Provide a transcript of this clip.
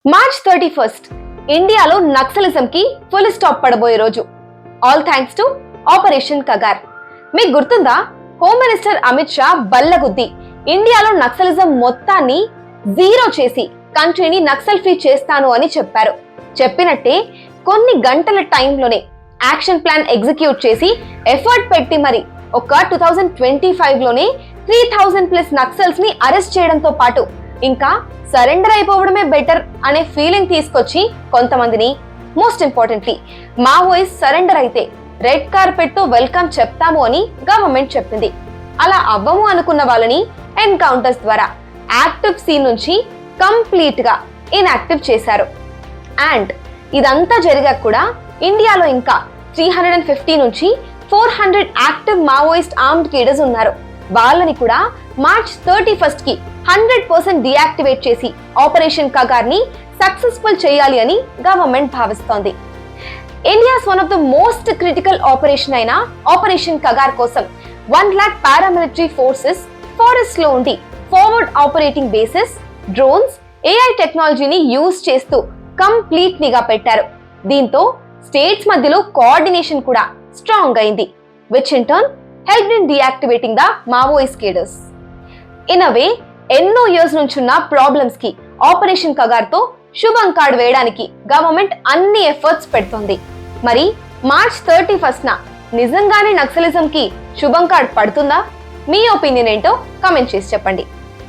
March 31 ఇండియాలో naxalism కి full stop పడబోయే రోజు. All thanks to operation Kagar. మీకు గుర్తుందా, హోమ్ మినిస్టర్ అమిత్ షా బల్లగుద్ది ఇండియాలో నక్సలిజం మొత్తాన్ని జీరో చేసి కంట్రీని నక్సల్ ఫ్రీ చేస్తాను అని చెప్పారు. చెప్పినట్టే కొన్ని గంటల టైంలోనే యాక్షన్ ప్లాన్ ఎగ్జిక్యూట్ చేసి ఎఫర్ట్ పెట్టి మరి ఒక 2025 లోనే 3000+ నక్సల్స్ ని అరెస్ట్ చేయడంతో పాటు ఇంకా సరెండర్ అయిపోవడమే బెటర్ అనే ఫీలింగ్ తీసుకొచ్చి కొంతమందిని, మోస్ట్ ఇంపార్టెంట్లీ మావోయిస్ట్ సరెండర్ అయితే రెడ్ కార్పెట్ తో వెల్కమ్ చెప్తాము అని గవర్నమెంట్ చెప్పింది. అలా అవ్వము అనుకున్న వాళ్ళని ఎన్కౌంటర్స్ ద్వారా యాక్టివ్ సీన్ నుంచి కంప్లీట్ గా ఇన్యాక్టివ్ చేశారు. అండ్ ఇదంతా జరిగాక కూడా ఇండియాలో ఇంకా 350 నుంచి 400 యాక్టివ్ మావోయిస్ట్ ఆర్మ్డ్ కేడర్స్ ఉన్నారు. వాళ్ళని కూడా మార్చ్ 31 కి 100% డియాక్టివేట్ చేసి ఆపరేషన్ కగార్ ని సక్సెస్ఫుల్ చేయాలి అని గవర్నమెంట్ భావిస్తోంది. India's one of the most critical operation అయిన ఆపరేషన్ కగార్ కోసం 1 lakh పారామిలిటరీ ఫోర్సెస్ ఫారెస్ట్ లో ఉండి forward operating bases, drones, AI టెక్నాలజీని యూజ్ చేస్తూ కంప్లీట్ నిఘా పెట్టారు. దీంతో స్టేట్స్ మధ్యలో కోఆర్డినేషన్ కూడా స్ట్రాంగ్ అయింది, which in turn helped in deactivating the Maoist cadres. In a way, ఎన్నో ఇయర్స్ నుంచున్న ప్రాబ్లమ్స్ కి ఆపరేషన్ కగార్ తో శుభం కార్డ్ వేయడానికి గవర్నమెంట్ అన్ని ఎఫర్ట్స్ పెడుతోంది. మరి మార్చ్ 31 నిజంగానే నక్సలిజం కి శుభం కార్డ్ పడుతుందా? మీ ఒపీనియన్ ఏంటో కామెంట్ చేసి చెప్పండి.